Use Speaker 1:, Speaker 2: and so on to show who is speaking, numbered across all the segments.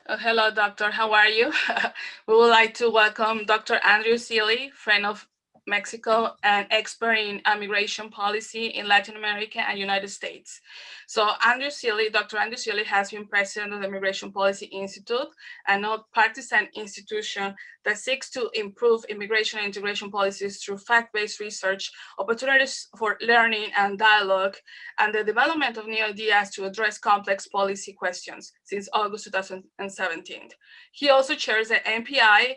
Speaker 1: Hello, doctor. How are you? We would like to welcome Dr. Andrew Selee, friend of Mexico and expert in immigration policy in Latin America and United States. So, Dr. Andrew Selee has been president of the Immigration Policy Institute, a non-partisan institution that seeks to improve immigration and integration policies through fact-based research, opportunities for learning and dialogue, and the development of new ideas to address complex policy questions since August 2017. He also chairs the MPI,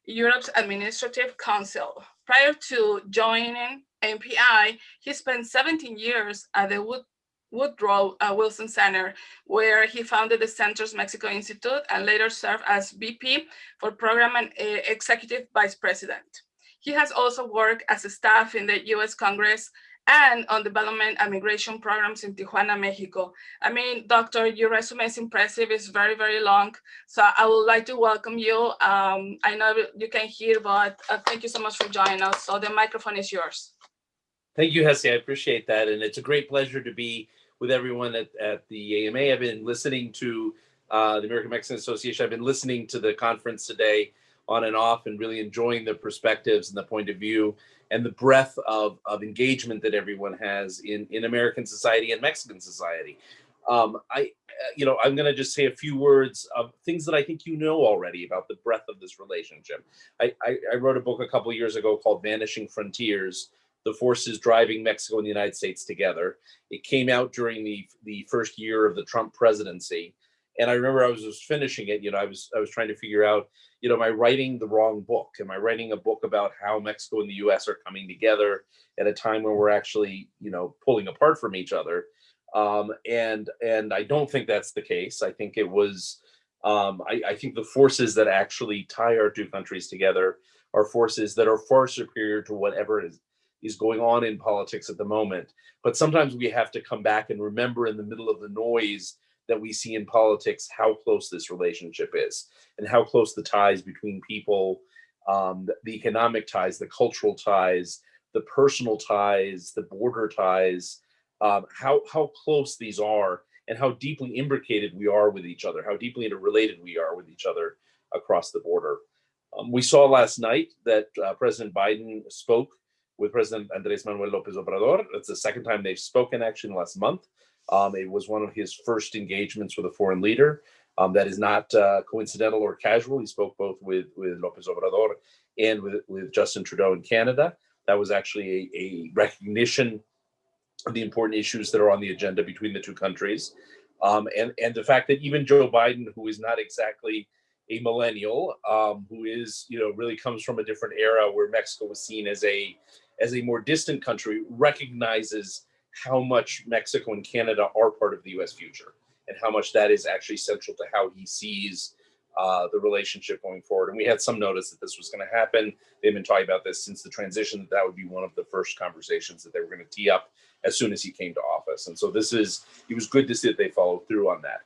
Speaker 1: Europe's Administrative Council. Prior to joining MPI, he spent 17 years at the Woodrow Wilson Center, where he founded the Center's Mexico Institute and later served as VP for Program and Executive Vice President. He has also worked as a staff in the US Congress and on development and migration programs in Tijuana, Mexico. I mean, doctor, your resume is impressive. It's very, very long. So I would like to welcome you. I know you can hear, but thank you so much for joining us. So the microphone is yours.
Speaker 2: Thank you, Hesse. I appreciate that. And it's a great pleasure to be with everyone at the AMA. I've been listening to the American Mexican Association. I've been listening to the conference today on and off and really enjoying the perspectives and the point of view and the breadth of engagement that everyone has in American society and Mexican society. I'm going to just say a few words of things that I think you know already about the breadth of this relationship. I wrote a book a couple of years ago called Vanishing Frontiers, the forces driving Mexico and the United States together. It came out during the first year of the Trump presidency. And I remember I was just finishing it. I was trying to figure out, am I writing the wrong book? Am I writing a book about how Mexico and the US are coming together at a time when we're actually, pulling apart from each other? And I don't think that's the case. I think it was, I think the forces that actually tie our two countries together are forces that are far superior to whatever is going on in politics at the moment. But sometimes we have to come back and remember in the middle of the noise that we see in politics how close this relationship is and how close the ties between people, the economic ties, the cultural ties, the personal ties, the border ties, how close these are and how deeply imbricated we are with each other, how deeply interrelated we are with each other across the border. We saw last night that President Biden spoke with President Andrés Manuel López Obrador. It's the second time they've spoken actually in the last month. It was one of his first engagements with a foreign leader. That is not coincidental or casual. He spoke both with López Obrador and with Justin Trudeau in Canada. That was actually a recognition of the important issues that are on the agenda between the two countries. And the fact that even Joe Biden, who is not exactly a millennial, who is, really comes from a different era where Mexico was seen as a more distant country, recognizes how much Mexico and Canada are part of the U.S. future and how much that is actually central to how he sees the relationship going forward. And we had some notice that this was going to happen. They've been talking about this since the transition, that would be one of the first conversations that they were going to tee up as soon as he came to office. And so it was good to see that they followed through on that.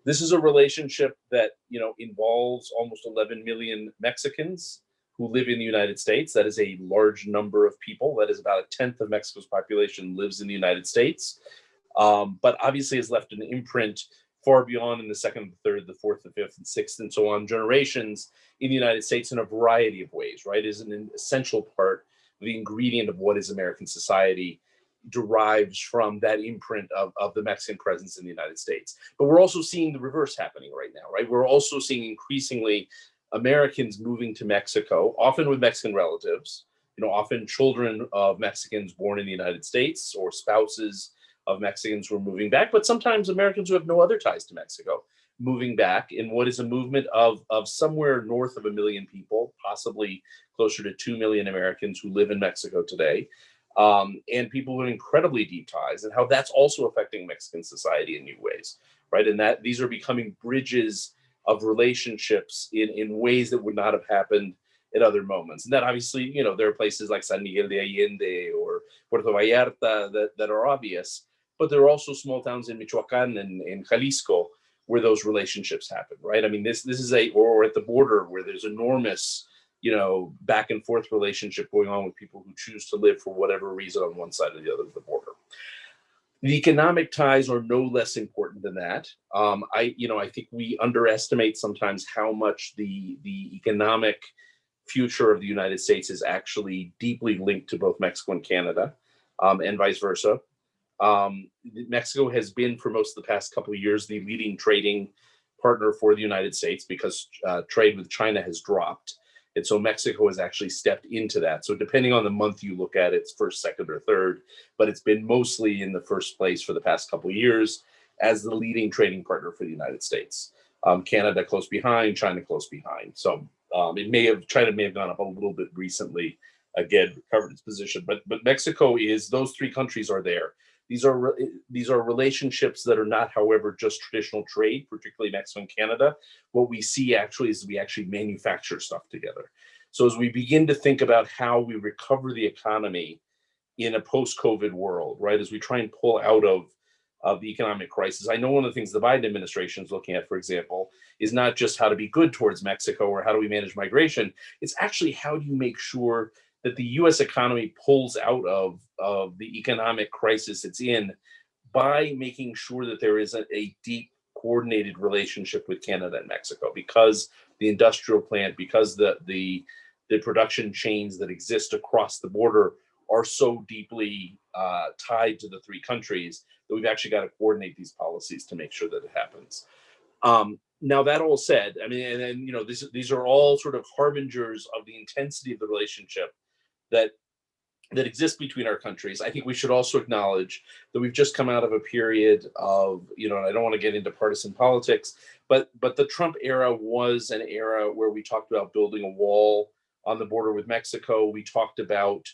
Speaker 2: This is a relationship that, involves almost 11 million Mexicans who live in the United States. That is a large number of people. That is about a tenth of Mexico's population lives in the United States. But obviously has left an imprint far beyond in the second, the third, the fourth, the fifth, and sixth, and so on generations in the United States in a variety of ways, right? Is an essential part, the ingredient of what is American society derives from that imprint of the Mexican presence in the United States. But we're also seeing the reverse happening right now, right? We're also seeing increasingly Americans moving to Mexico, often with Mexican relatives, often children of Mexicans born in the United States or spouses of Mexicans who are moving back, but sometimes Americans who have no other ties to Mexico moving back in what is a movement of somewhere north of 1 million people, possibly closer to 2 million Americans who live in Mexico today, and people with incredibly deep ties, and how that's also affecting Mexican society in new ways, right? And that these are becoming bridges of relationships in ways that would not have happened at other moments. And that obviously, there are places like San Miguel de Allende or Puerto Vallarta that are obvious, but there are also small towns in Michoacan and in Jalisco where those relationships happen, right? I mean, this is or at the border where there's enormous, back and forth relationship going on with people who choose to live for whatever reason on one side or the other of the border. The economic ties are no less important than that. I think we underestimate sometimes how much the economic future of the United States is actually deeply linked to both Mexico and Canada, and vice versa. Mexico has been for most of the past couple of years the leading trading partner for the United States because trade with China has dropped. And so Mexico has actually stepped into that. So depending on the month you look at, it's first, second, or third, but it's been mostly in the first place for the past couple of years as the leading trading partner for the United States. Canada close behind, China close behind. So China may have gone up a little bit recently, again recovered its position, but Mexico is, those three countries are there. These are relationships that are not, however, just traditional trade, particularly Mexico and Canada. What we see actually is we actually manufacture stuff together. So as we begin to think about how we recover the economy in a post-COVID world, right, as we try and pull out of the economic crisis, I know one of the things the Biden administration is looking at, for example, is not just how to be good towards Mexico or how do we manage migration. It's actually how do you make sure that the U.S. economy pulls out of the economic crisis it's in by making sure that there is a deep coordinated relationship with Canada and Mexico, because the industrial plant, because the production chains that exist across the border are so deeply tied to the three countries that we've actually got to coordinate these policies to make sure that it happens. Now that all said, I mean, and these are all sort of harbingers of the intensity of the relationship that exists between our countries. I think we should also acknowledge that we've just come out of a period of, and I don't want to get into partisan politics, but the Trump era was an era where we talked about building a wall on the border with Mexico. We talked about,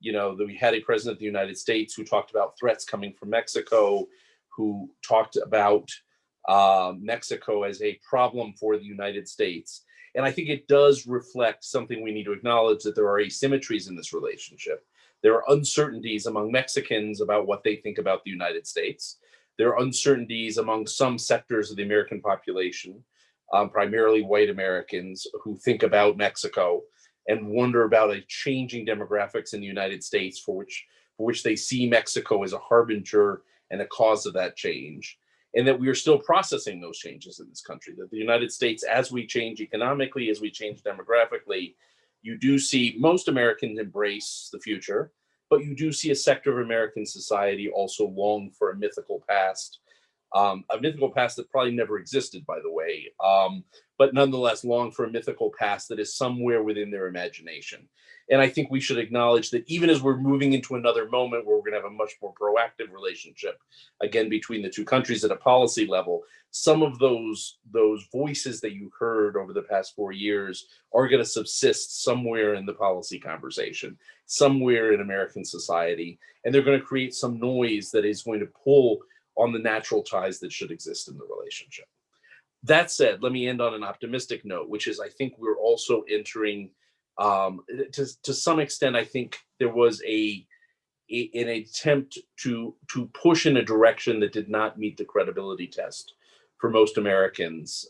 Speaker 2: that we had a president of the United States who talked about threats coming from Mexico, who talked about Mexico as a problem for the United States. And I think it does reflect something we need to acknowledge, that there are asymmetries in this relationship. There are uncertainties among Mexicans about what they think about the United States. There are uncertainties among some sectors of the American population, primarily white Americans, who think about Mexico and wonder about a changing demographics in the United States for which they see Mexico as a harbinger and a cause of that change. And that we are still processing those changes in this country, that the United States, as we change economically, as we change demographically, you do see most Americans embrace the future, but you do see a sector of American society also long for a mythical past that probably never existed, by the way, but nonetheless long for a mythical past that is somewhere within their imagination. And I think we should acknowledge that even as we're moving into another moment where we're going to have a much more proactive relationship, again, between the two countries at a policy level, some of those voices that you heard over the past 4 years are going to subsist somewhere in the policy conversation, somewhere in American society, and they're going to create some noise that is going to pull on the natural ties that should exist in the relationship. That said, let me end on an optimistic note, which is I think we're also entering, to some extent, I think there was an attempt to push in a direction that did not meet the credibility test for most Americans,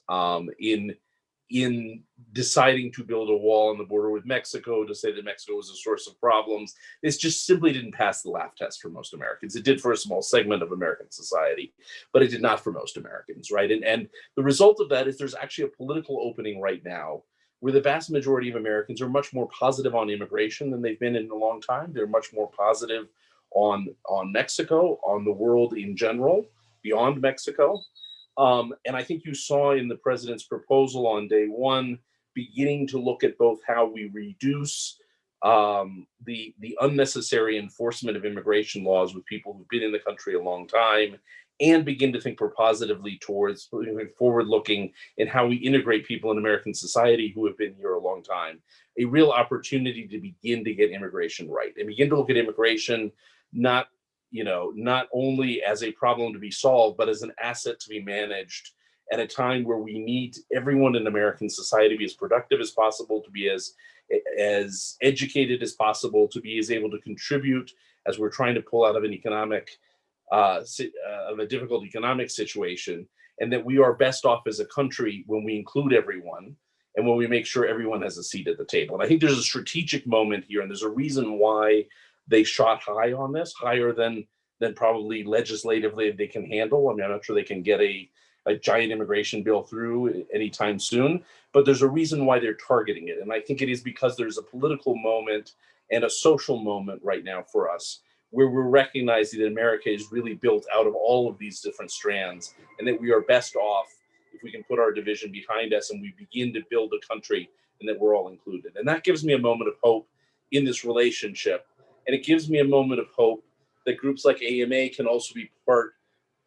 Speaker 2: in deciding to build a wall on the border with Mexico, to say that Mexico was a source of problems. This just simply didn't pass the laugh test for most Americans. It did for a small segment of American society, but it did not for most Americans, right? And the result of that is there's actually a political opening right now where the vast majority of Americans are much more positive on immigration than they've been in a long time. They're much more positive on Mexico, on the world in general, beyond Mexico. And I think you saw in the president's proposal on day one, beginning to look at both how we reduce the unnecessary enforcement of immigration laws with people who've been in the country a long time, and begin to think more positively towards forward-looking in how we integrate people in American society who have been here a long time. A real opportunity to begin to get immigration right and begin to look at immigration not only as a problem to be solved, but as an asset to be managed at a time where we need everyone in American society to be as productive as possible, to be as educated as possible, to be as able to contribute as we're trying to pull out of an of a difficult economic situation, and that we are best off as a country when we include everyone and when we make sure everyone has a seat at the table. And I think there's a strategic moment here, and there's a reason why they shot high on this, higher than than probably legislatively they can handle. I mean, I'm not sure they can get a giant immigration bill through anytime soon, but there's a reason why they're targeting it. And I think it is because there's a political moment and a social moment right now for us where we're recognizing that America is really built out of all of these different strands, and that we are best off if we can put our division behind us and we begin to build a country and that we're all included. And that gives me a moment of hope in this relationship. And it gives me a moment of hope that groups like AMA can also be part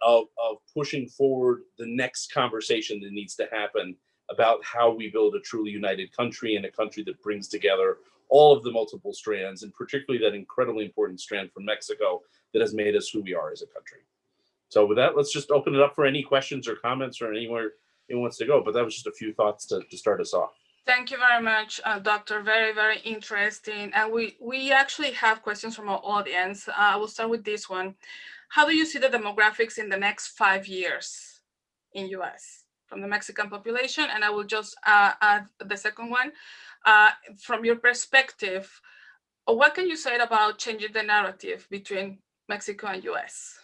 Speaker 2: of pushing forward the next conversation that needs to happen about how we build a truly united country, and a country that brings together all of the multiple strands, and particularly that incredibly important strand from Mexico that has made us who we are as a country. So with that, let's just open it up for any questions or comments or anywhere anyone wants to go. But that was just a few thoughts to start us off.
Speaker 1: Thank you very much, Doctor. Very, very interesting. And we actually have questions from our audience. I will start with this one. How do you see the demographics in the next 5 years in US from the Mexican population? And I will just add the second one. From your perspective, what can you say about changing the narrative between Mexico and US?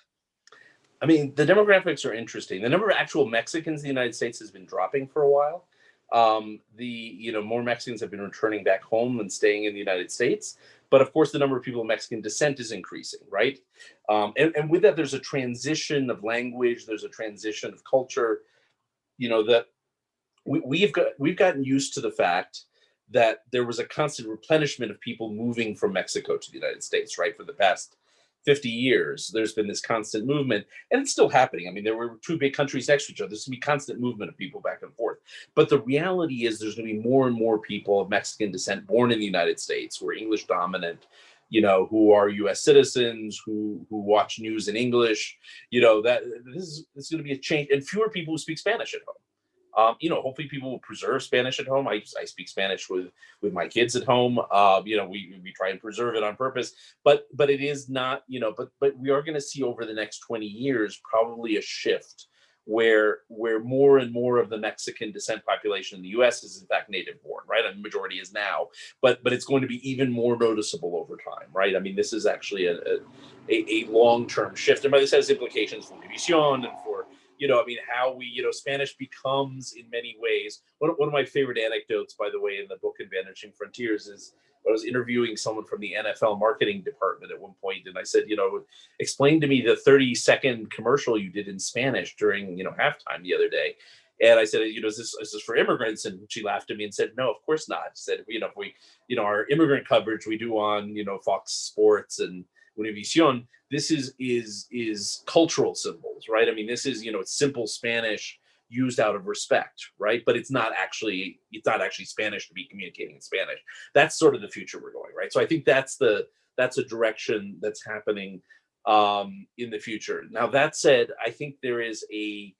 Speaker 2: I mean, the demographics are interesting. The number of actual Mexicans in the United States has been dropping for a while. More Mexicans have been returning back home and staying in the United States. But of course, the number of people of Mexican descent is increasing, right? And with that, there's a transition of language. There's a transition of culture. That we've gotten used to the fact that there was a constant replenishment of people moving from Mexico to the United States, right? For the past 50 years, there's been this constant movement, and it's still happening. I mean, there were two big countries next to each other. There's going to be constant movement of people back and forth. But the reality is there's going to be more and more people of Mexican descent born in the United States who are English dominant, who are U.S. citizens, who watch news in English. That this is going to be a change, and fewer people who speak Spanish at home. Hopefully people will preserve Spanish at home. I speak Spanish with my kids at home. We try and preserve it on purpose, but it is not, but we are going to see over the next 20 years, probably a shift where more and more of the Mexican descent population in the US is in fact native born, right? And the majority is now, but it's going to be even more noticeable over time, right? I mean, this is actually a long-term shift. And by this has implications for Univision and for, how Spanish becomes in many ways. One of my favorite anecdotes, by the way, in the book Advantaging Frontiers is I was interviewing someone from the NFL marketing department at one point, and I said, explain to me the 30-second commercial you did in Spanish during, halftime the other day. And I said, is this for immigrants? And she laughed at me and said, no, of course not. She said, if we, our immigrant coverage we do on, Fox Sports and Univision, this is cultural symbols, right? I mean, this is, it's simple Spanish used out of respect, right? But it's not actually Spanish to be communicating in Spanish. That's sort of the future we're going, right? So I think that's a direction that's happening in the future. Now, that said, I think there is a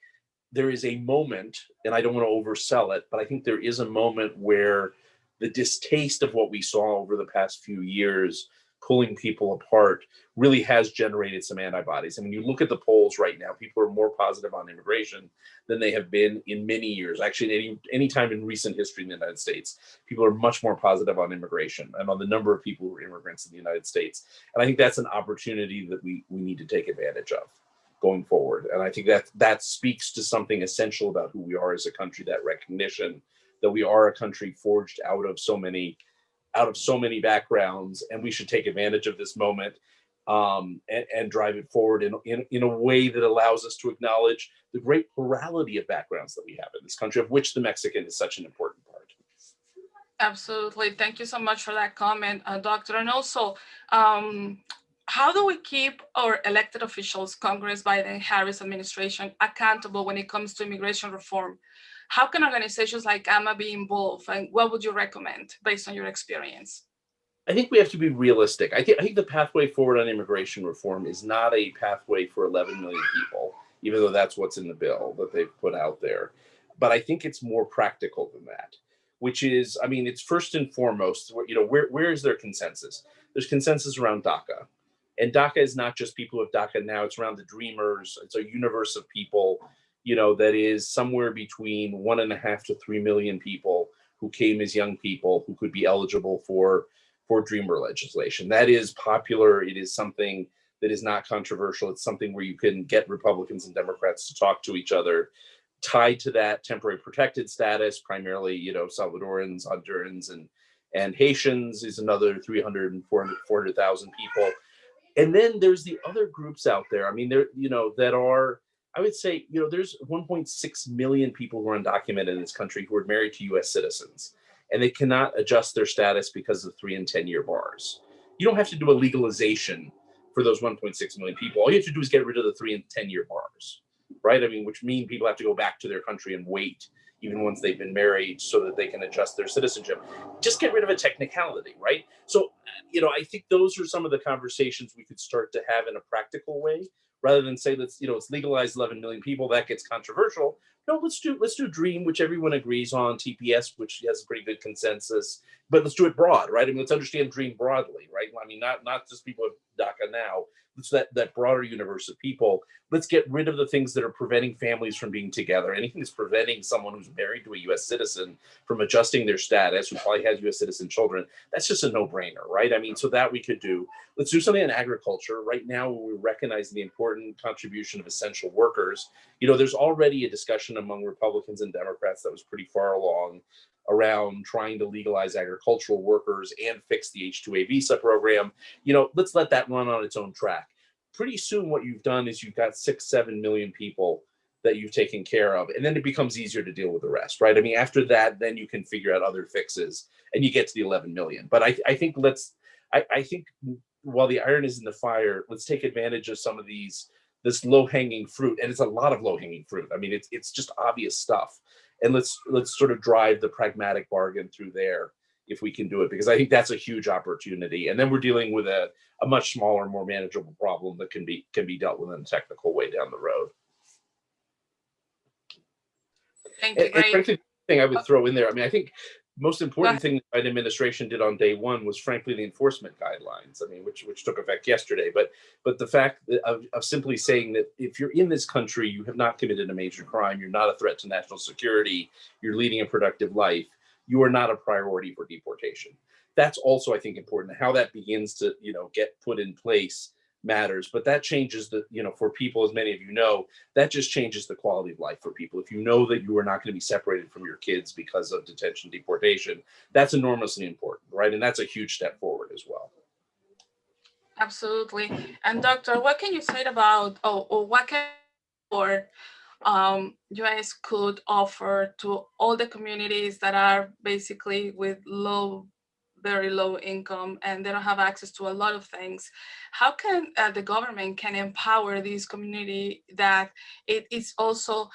Speaker 2: moment, and I don't want to oversell it, but I think there is a moment where the distaste of what we saw over the past few years pulling people apart really has generated some antibodies. I mean, you look at the polls right now, people are more positive on immigration than they have been in many years. Actually, any time in recent history in the United States, people are much more positive on immigration and on the number of people who are immigrants in the United States. And I think that's an opportunity that we need to take advantage of going forward. And I think that speaks to something essential about who we are as a country, that recognition that we are a country forged out of so many backgrounds, and we should take advantage of this moment and drive it forward in a way that allows us to acknowledge the great plurality of backgrounds that we have in this country, of which the Mexican is such an important part.
Speaker 1: Absolutely. Thank you so much for that comment, Doctor. And also, how do we keep our elected officials, Congress, Biden, Harris administration, accountable when it comes to immigration reform? How can organizations like AMA be involved, and what would you recommend based on your experience?
Speaker 2: I think we have to be realistic. I think the pathway forward on immigration reform is not a pathway for 11 million people, even though that's what's in the bill that they've put out there. But I think it's more practical than that, which is, I mean, it's first and foremost, where is there consensus? There's consensus around DACA. And DACA is not just people of DACA now, it's around the Dreamers. It's a universe of people, that is somewhere between 1.5 to 3 million people who came as young people who could be eligible for Dreamer legislation. That is popular. It is something that is not controversial. It's something where you can get Republicans and Democrats to talk to each other. Tied to that, temporary protected status, primarily, Salvadorans, Hondurans, and Haitians is another 300 and 400,000 people. And then there's the other groups out there. I mean, that are, I would say, there's 1.6 million people who are undocumented in this country who are married to US citizens, and they cannot adjust their status because of 3 and 10-year bars. You don't have to do a legalization for those 1.6 million people. All you have to do is get rid of the 3 and 10-year bars, right? I mean, which mean people have to go back to their country and wait, even once they've been married, so that they can adjust their citizenship. Just get rid of a technicality, right? So, I think those are some of the conversations we could start to have in a practical way, rather than say, let's legalize 11 million people. That gets controversial. No, let's do DREAM, which everyone agrees on, TPS, which has a pretty good consensus, but let's do it broad, right? I mean, let's understand DREAM broadly, right? I mean, not just people of DACA now. It's that broader universe of people. Let's get rid of the things that are preventing families from being together. Anything that's preventing someone who's married to a U.S. citizen from adjusting their status, who probably has U.S. citizen children, that's just a no-brainer, right? I mean, so that we could do. Let's do something in agriculture. Right now, we're recognizing the important contribution of essential workers. There's already a discussion among Republicans and Democrats that was pretty far along around trying to legalize agricultural workers and fix the H-2A visa program. Let's let that run on its own track. Pretty soon what you've done is you've got 6-7 million people that you've taken care of, and then it becomes easier to deal with the rest, right? I mean, after that, then you can figure out other fixes and you get to the 11 million. But I think I think while the iron is in the fire, let's take advantage of some of this low-hanging fruit, and it's a lot of low-hanging fruit. I mean, it's just obvious stuff. And let's sort of drive the pragmatic bargain through there if we can do it, because I think that's a huge opportunity. And then we're dealing with a much smaller, more manageable problem that can be dealt with in a technical way down the road.
Speaker 1: Thank you.
Speaker 2: And frankly, the thing I would throw in there, I mean, I think most important thing the Biden administration did on day one was, frankly, the enforcement guidelines. I mean, which took effect yesterday. But the fact of simply saying that if you're in this country, you have not committed a major crime, you're not a threat to national security, you're leading a productive life, you are not a priority for deportation. That's also, I think, important. How that begins to get put in place matters, but that changes for people, as many of you know, that just changes the quality of life for people. If you know that you are not going to be separated from your kids because of detention, deportation, that's enormously important, right? And that's a huge step forward as well.
Speaker 1: Absolutely. And Doctor, what can you say about, or what can US could offer to all the communities that are basically with very low income, and they don't have access to a lot of things? How can the government can empower this community that it is also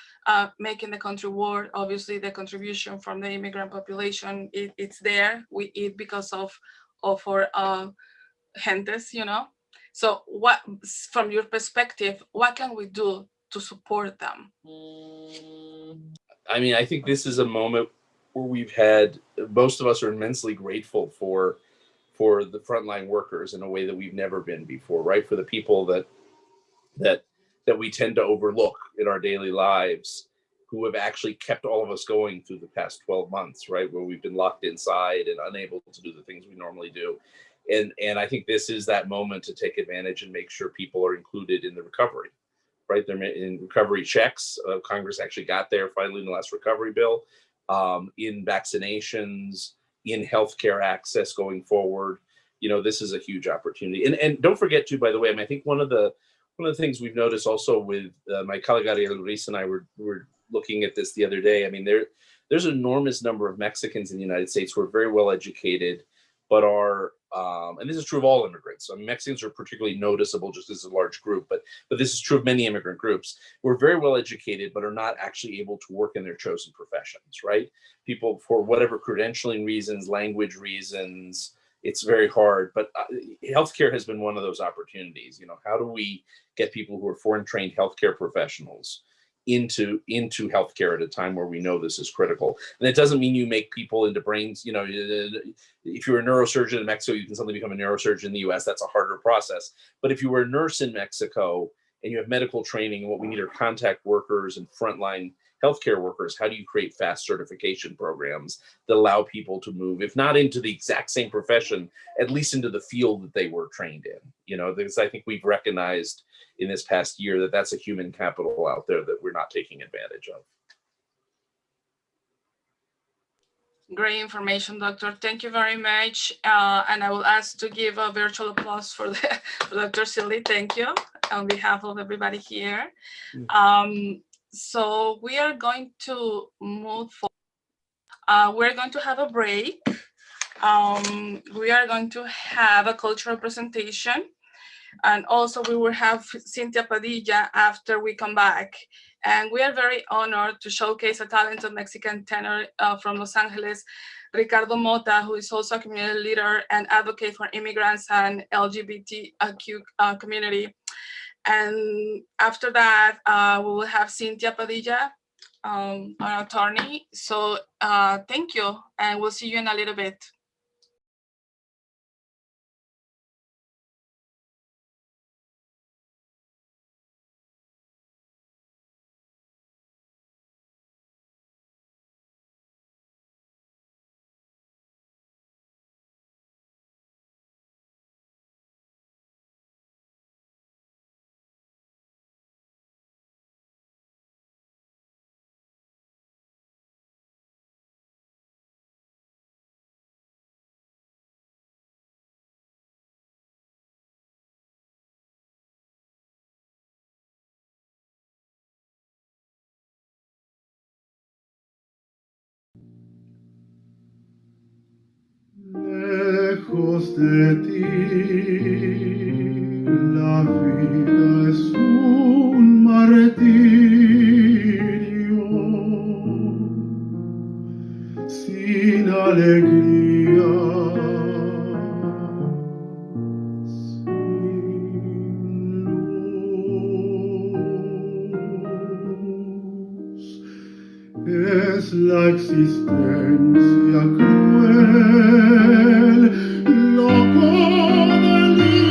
Speaker 1: making the country work? Obviously, the contribution from the immigrant population, it's there. We eat because of our gentes, So what, from your perspective, what can we do to support them?
Speaker 2: I mean, I think this is a moment where most of us are immensely grateful for the frontline workers in a way that we've never been before, right? For the people that we tend to overlook in our daily lives, who have actually kept all of us going through the past 12 months, right? Where we've been locked inside and unable to do the things we normally do. And I think this is that moment to take advantage and make sure people are included in the recovery, right? They're in recovery checks. Congress actually got there finally in the last recovery bill, in vaccinations, in healthcare access going forward. This is a huge opportunity. And don't forget too, by the way, I mean, I think one of the things we've noticed also with my colleague Ariel Ruiz and I were looking at this the other day. I mean, there's an enormous number of Mexicans in the United States who are very well educated, but are and this is true of all immigrants. I mean, Mexicans are particularly noticeable just as a large group, but this is true of many immigrant groups. We're very well educated, but are not actually able to work in their chosen professions, right? People, for whatever credentialing reasons, language reasons, it's very hard. But healthcare has been one of those opportunities. How do we get people who are foreign trained healthcare professionals into healthcare at a time where we know this is critical? And it doesn't mean you make people into brains. If you're a neurosurgeon in Mexico, you can suddenly become a neurosurgeon in the US. That's a harder process. But if you were a nurse in Mexico and you have medical training, and what we need are contact workers and frontline healthcare workers, how do you create fast certification programs that allow people to move, if not into the exact same profession, at least into the field that they were trained in? Because I think we've recognized in this past year that that's a human capital out there that we're not taking advantage of.
Speaker 1: Great information, Doctor. Thank you very much. And I will ask to give a virtual applause for Dr. Selee. Thank you on behalf of everybody here. So we are going to move forward. We're going to have a break. We are going to have a cultural presentation. And also we will have Cynthia Padilla after we come back. And we are very honored to showcase a talented Mexican tenor from Los Angeles, Ricardo Mota, who is also a community leader and advocate for immigrants and LGBTQ community. And after that, we will have Cynthia Padilla, our attorney. So thank you, and we'll see you in a little bit.
Speaker 3: Lejos de ti, la vida es un martirio, sin alegría, sin luz. Es la existencia cruel, loco delirio,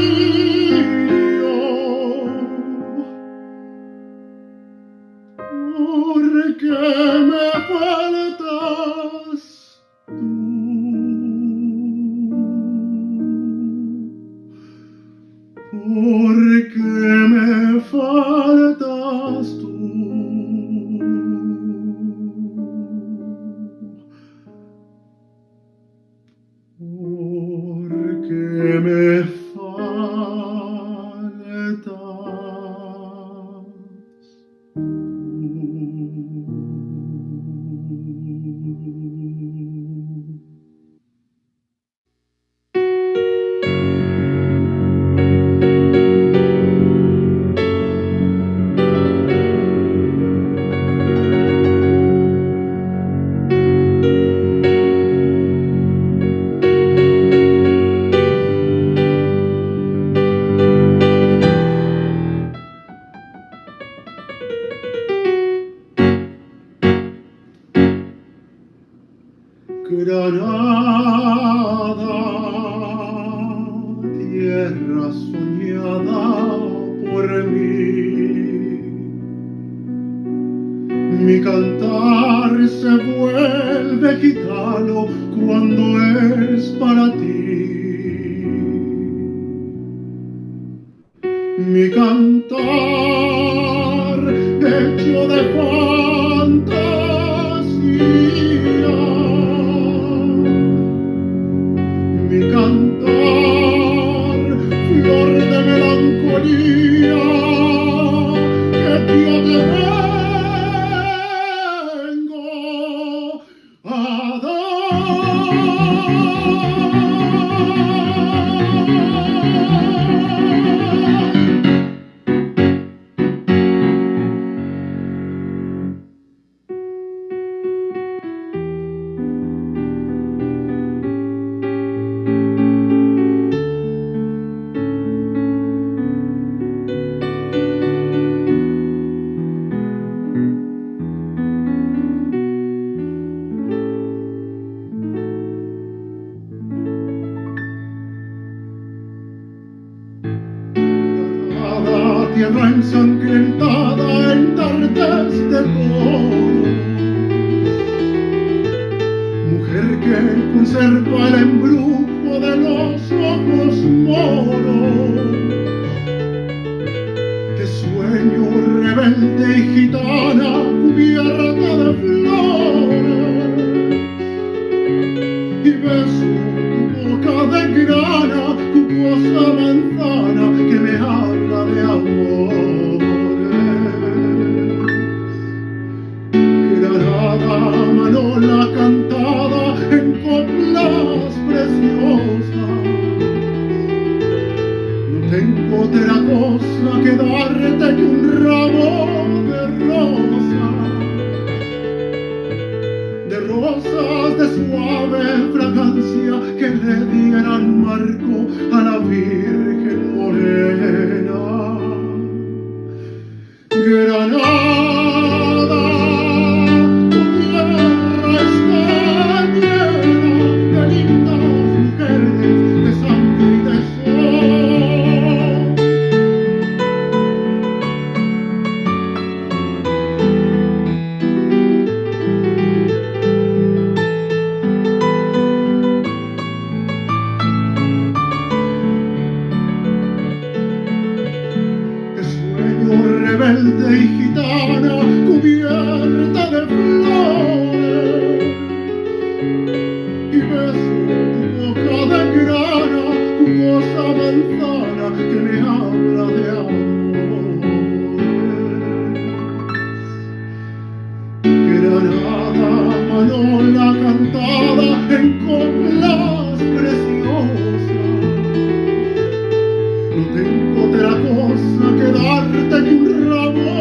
Speaker 3: porque me faltas tú, porque me faltas tú. Porque me faltas tú. Granada, tierra soñada por mí, mi cantar se vuelve gitano cuando es para ti. Mi cantar hecho de fantasía, mi cantar flor de melancolía, que yo te vengo a tierra ensangrentada en tardes de todo. que conserva el embrujo de los ojos moros. Te sueño rebelde y gitana cubierta de flores, y beso tu boca de grana, jugosa manzana que me habla de amores. Granada, manola cantada en coplas preciosas. No tengo otra cosa que darte que un ramo de rosas de suave fragancia que le dieran marco a la Virgen morena. Granada, tu tierra está llena de lindas mujeres, de sangre y de sol. Te sueño rebelde y gitana cubierta de flores, y beso tu boca de grana, jugosa manzana que me habla de amores. Granada, manola cantada en coplas preciosas. No tengo otra cosa que darte que un ramo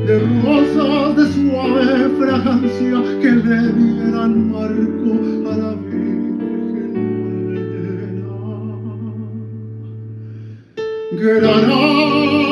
Speaker 3: de rosas de suave fragancia que le dieran marco a la Virgen morena. Granada.